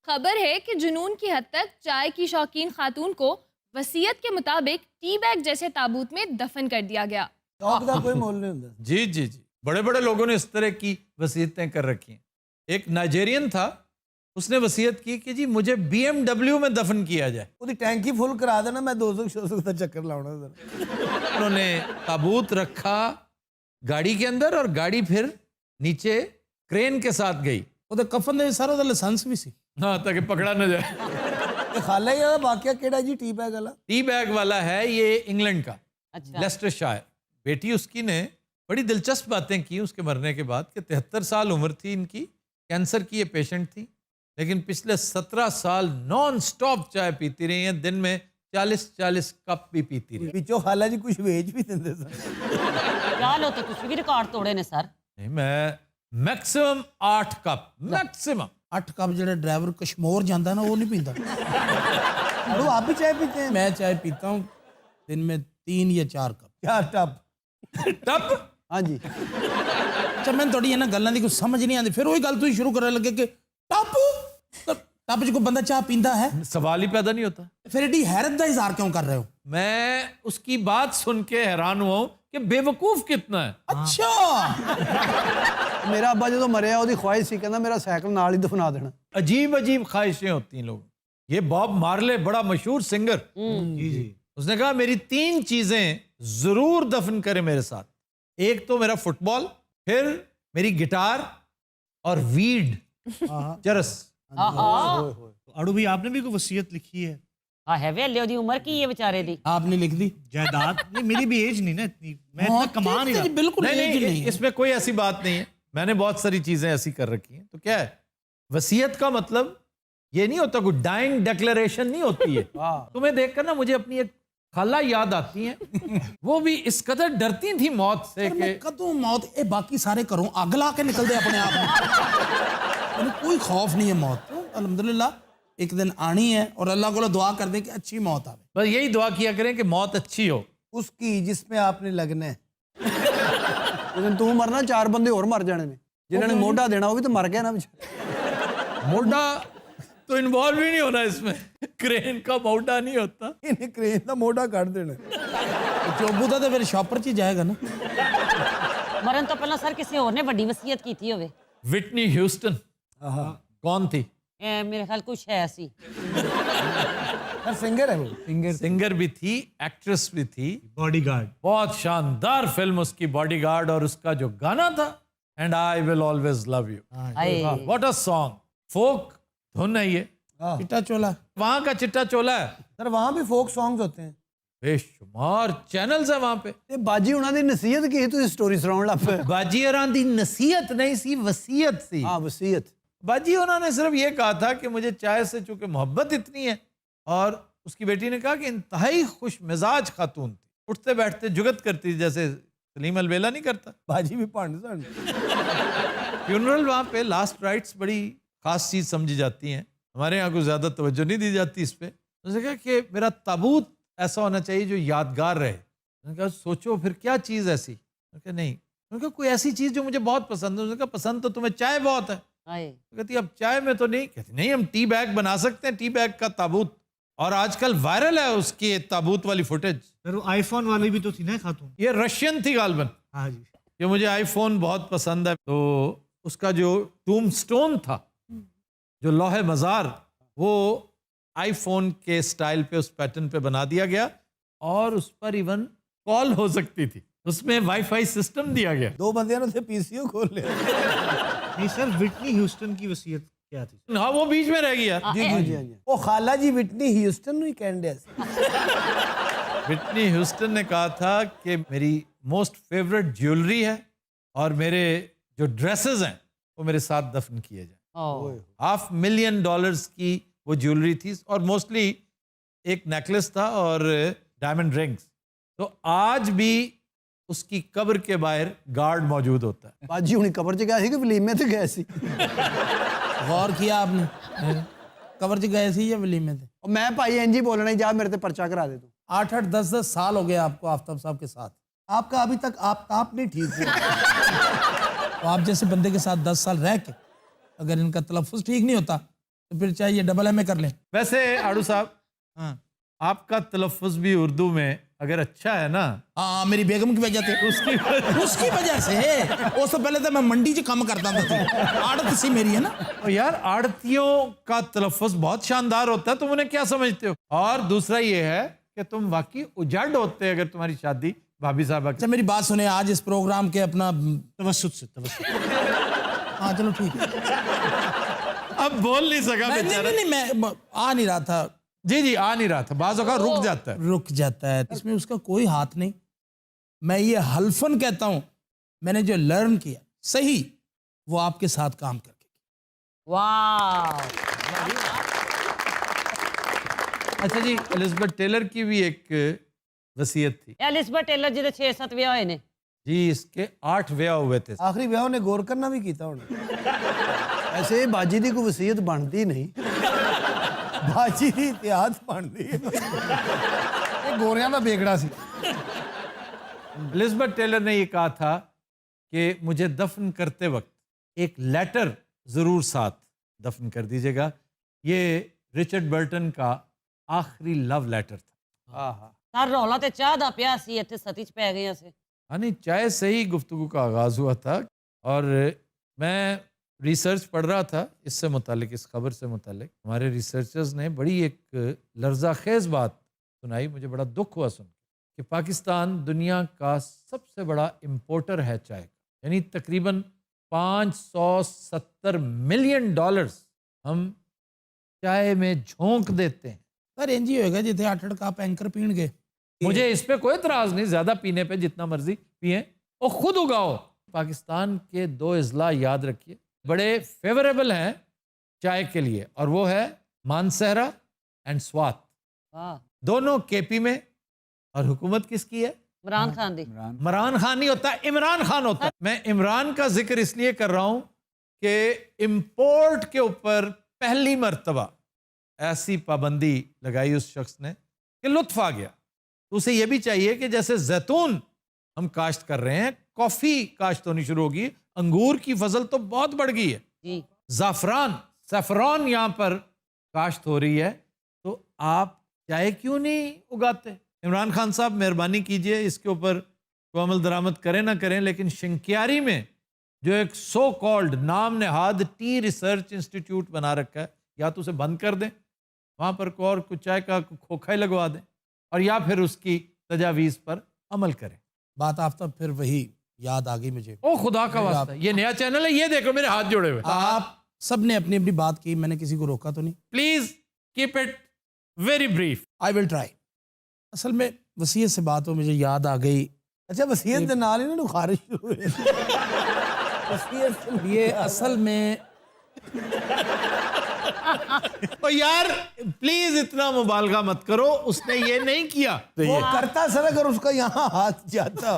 खबर है कि जुनून की हद तक चाय की शौकीन खातून को वसीयत के मुताबिक टी बैग जैसे ताबूत में दफन कर दिया गया। शौक का कोई मोल नहीं होता। जी जी जी, बड़े बड़े लोगों ने इस तरह की वसीयतें कर रखी हैं। एक नाइजेरियन था, उसने वसीयत की कि जी मुझे BMW में दफन किया जाए। ਉਹਦੀ टैंकी फुल करा देना, मैं 200 का चक्कर लाऊंगा उधर। उन्होंने ताबूत रखा गाड़ी के अंदर और गाड़ी फिर नीचे क्रेन के साथ गई। ਉਹਦੇ ਕਫਨ ਦੇ ਵਿੱਚ ਸਾਰਾ ਉਹਦਾ ਲਾਇਸੈਂਸ ਵੀ ਸੀ। हाँ, ताकि पकड़ा न जाए। ये खाला ही है वाकया केड़ा जी टी बैग वाला? टी बैग वाला है ये इंग्लैंड का, अच्छा। लेस्टरशायर। बेटी उसकी ने बड़ी दिलचस्प बातें की उसके मरने के बाद कि 73 साल उम्र थी इनकी, कैंसर की ये पेशेंट थी, लेकिन पिछले 17 साल नॉन स्टॉप चाय पीती रही हैं। दिन में 40-40 कप भी पीती रही। ਵਿੱਚੋਂ ਖਾਲਾ ਜੀ ਕੁਝ ਵੇਚ ਵੀ ਦਿੰਦੇ ਸਨ। क्या लो तो कुछ भी रिकॉर्ड तोड़े ने सर। नहीं, मैं मैक्सिमम 8 कप मैक्सिमम। 8 ਕੱਪ ਜਿਹੜੇ ਡਰਾਈਵਰ ਕਸ਼ਮੋਰ ਜਾਂਦਾ ਨਾ ਉਹ ਨਹੀਂ ਪੀਂਦਾ। अरे आप भी चाय पीते हैं? मैं चाय पीता हूँ दिन में 3 या 4 ਕੱਪ। क्या टप? टप? हाँ जी। ਅੱਛਾ ਮੈਨੂੰ ਤੁਹਾਡੀ ਇਹਨਾਂ ਗੱਲਾਂ ਦੀ ਕੋਈ ਸਮਝ ਨਹੀਂ ਆਉਂਦੀ। ਫਿਰ ਉਹੀ ਗੱਲ ਤੁਸੀਂ ਸ਼ੁਰੂ ਕਰਨ ਲੱਗੇ ਕਿ ਟੱਪ ਟੱਪ 'ਚ ਕੋਈ ਬੰਦਾ ਚਾਹ ਪੀਂਦਾ ਹੈ। सवाल ही पैदा नहीं होता। ਫਿਰ ਏਡੀ ਹੈਰਤ ਦਾ ਇਜ਼ਹਾਰ ਕਿਉਂ ਕਰ ਰਹੇ ਹੋ? मैं उसकी बात सुन के हैरान हुआ हूं कि बेवकूफ कितना है। ਅੱਛਾ मेरा अब्बा जो मरिया ਉਹਦੀ ख्वाहिश ਸੀ ਕਹਿੰਦਾ मेरा साइकिल नाल ही दफना देना। अजीब अजीब ख्वाहिशें होती हैं लोगों। ये बॉब मार्ले बड़ा मशहूर सिंगर, ਜੀ ਜੀ उसने कहा मेरी 3 चीजें जरूर दफन करें मेरे साथ। एक तो मेरा फुटबॉल, फिर मेरी गिटार और वीड, चरस। अड़ू भाई आपने भी कोई वसीयत लिखी है? हाँ है वे दी उम्र की ये बेचारे दी। आपने लिख दी? जायदाद नहीं, मेरी भी एज नहीं ना इतनी, मैं इतना कमा नहीं रहा। बिल्कुल नहीं, एज नहीं है। इसमें कोई ऐसी बात नहीं है। मैंने बहुत सारी चीजें ऐसी कर रखी हैं। तो क्या है, वसीयत का मतलब ये नहीं होता, कोई डाइंग डिक्लेरेशन नहीं होती है। तुम्हें देखकर ना मुझे अपनी एक खाला याद आती है। वो भी इस कदर डरती थी मौत से पर कि मैं कदों मौत ये बाकी सारे घरों अग ला के निकलते अपने आप में। कोई खौफ नहीं है मौत तो। अल्हम्दुलिल्लाह एक दिन आनी है और अल्लाह को दुआ कर दे कि अच्छी मौत आवे। बस यही दुआ किया करें कि मौत अच्छी हो। उसकी जिसमें आपने लगना है। ਜਦੋਂ ਤੂੰ ਮਰਨਾ 4 ਬੰਦੇ ਹੋਰ ਮਰ ਜਾਣੇ ਨੇ ਜਿਨ੍ਹਾਂ ਨੇ ਮੋਢਾ ਦੇਣਾ ਉਹ ਵੀ ਤਾਂ ਮਰ ਗਿਆ ਨਾ ਵਿਚਾਰਾ। मोटा तो इन्वॉल्व ही नहीं होना इसमें। क्रेन का मोटा नहीं होता। इन्हें क्रेन का मोटा काट देना। चोबू का तो फिर शॉपर च ही जाएगा ना। मरन तो पहला सर किसी और ने बड़ी वसीयत की थी होवे। विटनी ह्यूस्टन कौन थी? मेरे ख्याल कुछ है ऐसी। सिंगर है वो। सिंगर भी थी, एक्ट्रेस भी थी। बॉडीगार्ड। बहुत शानदार फिल्म उसकी बॉडीगार्ड, और उसका जो गाना था and I will always love you, what a song. Folk धुन है ये। चिट्टा चोला वहां का चिट्टा चोला है। सर वहाँ भी फोक सॉन्ग्स होते हैं। बेशुमार चैनल्स है वहां पे। ਤੇ ਬਾਜੀ ਉਹਨਾਂ ਦੀ ਨਸੀਹਤ ਕੀ ਤੁਸੀਂ ਸਟੋਰੀ ਸੁਣਾਉਣ ਲੱਗ ਪਏ। बाजीरां दी नसीहत नहीं सी, वसीयत सी। हाँ वसीयत। बाजी उन्होंने सिर्फ ये कहा था कि मुझे चाय से चूंकि मोहब्बत इतनी है, और उसकी बेटी ने कहा कि इंतहाई खुश मिजाज खातून थी, उठते बैठते जुगत करती थी जैसे सलीम अलबेला नहीं करता। बाजी भी पांड सन। फ्यूनरल वहाँ पे लास्ट राइट्स बड़ी खास चीज़ समझी जाती हैं। हमारे यहाँ कुछ ज़्यादा तवज्जो नहीं दी जाती इस पर। उसने कहा कि मेरा ताबूत ऐसा होना चाहिए जो यादगार रहे। मैंने कहा सोचो फिर क्या चीज़ ऐसी? मैंने कहा नहीं। मैंने कहा कोई ऐसी चीज़ जो मुझे बहुत पसंद है। उसने कहा पसंद तो तुम्हें चाय बहुत है। कहती अब चाय में तो नहीं। कहती नहीं, हम टी बैग बना सकते हैं, टी बैग का ताबूत, और आजकल वायरल है उसकी ताबूत वाली फुटेज। सर वो आईफोन वाली भी तो थी ना खातून? ये रशियन थी गालबन। हाँ जी। कि मुझे आईफोन बहुत पसंद है, तो उसका जो टूमस्टोन था, जो लौहे मज़ार, वो आईफोन के स्टाइल पे उस पैटर्न पे बना दिया गया, और उस पर इवन कॉल हो सकती थी। उसमें वाईफाई सिस्टम दिया गया। 2 बंदियां ने पीसीओ खोल लिया। नहीं सर, विटनी ह्यूस्टन की वसीयत क्या थी? हाँ, वो बीच में रह गया। जी जी जी। वो खाला जी विटनी ह्यूस्टन ही कैंडेस। विटनी ह्यूस्टन ने कहा था कि मेरी मोस्ट फेवरेट ज्वेलरी है, और मेरे जो ड्रेसेस हैं वो मेरे साथ दफन किए जाए। $500,000 की वो ज्वेलरी थी, और मोस्टली एक नेकलेस था और डायमंड रिंग्स। तो आज भी उसकी कब्र के बाहर गार्ड मौजूद होता है। ਬਾਜੀ ਹੁਣੀ ਕਬਰ 'ਚ ਗਏ ਸੀ ਕਿ ਵਲੀਮੇ ਤੇ ਗਏ ਸੀ? गौर किया आपने? कबर च गए सी या वलीमे थे? ਉਹ ਮੈਂ ਭਾਈ ਇੰਜ ਹੀ ਬੋਲਣਾ ਹੀ, ਜਾ ਮੇਰੇ ਤੇ ਪਰਚਾ ਕਰਾ ਦੇ ਤੂੰ। 8-8 10-10 साल हो गए आपको आफ्ताब साहब के साथ। आपका अभी तक आप नहीं ठीक हुआ। तो आप जैसे बंदे के साथ 10 साल रह के अगर इनका तलफ़ुज़ ठीक नहीं होता तो फिर चाहे ये डबल एमए कर लें। वैसे आड़ू साहब, हाँ आपका तलफ़ुज़ भी उर्दू में अगर अच्छा है ना, हाँ, मेरी बेगम की वजह से, उसकी वजह से। उससे पहले तो मैं मंडी च काम करता था, आड़त सी मेरी है ना। और यार आड़तियों का तलफ़ुज़ बहुत शानदार होता है, तुम उन्हें क्या समझते हो? और दूसरा ये है कि तुम वाकई उजड़ होते अगर तुम्हारी शादी भाभी साहब। अच्छा मेरी बात सुने, आज इस प्रोग्राम के अपना तवस्सुत से तवस्सुत। हाँ चलो ठीक है। अब बोल नहीं सका नहीं बेचारा। नहीं नहीं, मैं आ नहीं रहा था, जी जी, आ नहीं रहा था, बाज़ औक़ात रुक जाता है। रुक जाता है, इसमें उसका कोई हाथ नहीं। मैं ये हल्फन कहता हूं, मैंने जो लर्न किया सही वो आपके साथ काम करके। वाह। अच्छा जी, एलिज़ाबेथ टेलर की भी एक वसीयत थी एलिज़ाबेथ टेलर जी दे 6-7 ਵਿਆਹ ਹੋਏ ਨੇ जी, इसके 8 ਵਿਆਹ हुए थे। आखिरी ब्याह ने गौर करना भी कीता उन्हें। ऐसे बाजी दी कोई वसीयत बनती नहीं। बाजी दी इतिहास बनती है ये गोरियां दा बेगड़ा सी। एलिज़ाबेथ टेलर ने ये कहा था कि मुझे दफन करते वक्त एक लेटर ज़रूर साथ दफन कर दीजिएगा। ये रिचर्ड बर्टन का आखिरी लव लेटर था। ਸਰ ਰੌਲਾ ਤੇ ਚਾਹ ਦਾ ਪਿਆ ਸੀ ਇੱਥੇ ਸਤੀ ਚ ਪੈ ਗਏ ਅਸੀਂ। हाँ नहीं, चाय से ही गुफ्तगू का आगाज़ हुआ था। और मैं रिसर्च पढ़ रहा था इससे मुतालिक, इस खबर से मुतालिक। हमारे रिसर्चर्स ने बड़ी एक लर्ज़ाखेज़ बात सुनाई, मुझे बड़ा दुख हुआ सुन कि पाकिस्तान दुनिया का सबसे बड़ा इम्पोर्टर है चाय का। यानी तकरीबन $570 मिलियन हम चाय में झोंक देते हैं। पर इंज ही होएगा जिथे 8 कप एंकर पीण गए। मुझे इस पे कोई एतराज़ नहीं, ज़्यादा पीने पे जितना मर्जी पिए और खुद उगाओ। पाकिस्तान के 2 अजला याद रखिए, बड़े फेवरेबल हैं चाय के लिए, और वो है मानसहरा एंड स्वात। वाह। दोनों केपी में। और हुकूमत किसकी है? इमरान खान दी। इमरान खान नहीं होता, इमरान खान होता है। मैं इमरान का जिक्र इसलिए कर रहा हूं कि इंपोर्ट के ऊपर पहली मर्तबा ऐसी पाबंदी लगाई उस शख्स ने कि लुत्फ आ गया। तो उसे यह भी चाहिए कि जैसे जैतून हम काश्त कर रहे हैं, कॉफी काश्त होनी शुरू होगी, अंगूर की फसल तो बहुत बढ़ गई है, जी। ज़ाफ़रान सैफरॉन यहाँ पर काश्त हो रही है, तो आप चाय क्यों नहीं उगाते? इमरान खान साहब मेहरबानी कीजिए, इसके ऊपर कोई अमल दरामद करें ना करें, लेकिन शिंक्यारी में जो एक सो कॉल्ड नाम नहाद टी रिसर्च इंस्टीट्यूट बना रखा है, या तो उसे बंद कर दें, वहाँ पर और कुछ चाय का खोखा ही लगवा दें, और या फिर उसकी तजावीज़ पर अमल करें। बात आफ्ताब फिर वही याद आ गई मुझे। ओ खुदा का वास्ता, ये नया चैनल है, ये देखो मेरे हाथ जोड़े हुए। आप सब ने अपनी अपनी बात की, मैंने किसी को रोका तो नहीं। Please keep it very brief. I will try. असल में वसीयत से बात हो, मुझे याद आ गई। अच्छा वसीयत दे नाल ही ना खारिश शुरू हुई। वसीयत से ये असल में और यार प्लीज इतना मुबालगा मत करो, उसने ये नहीं किया। वो करता सर अगर उसका यहाँ हाथ जाता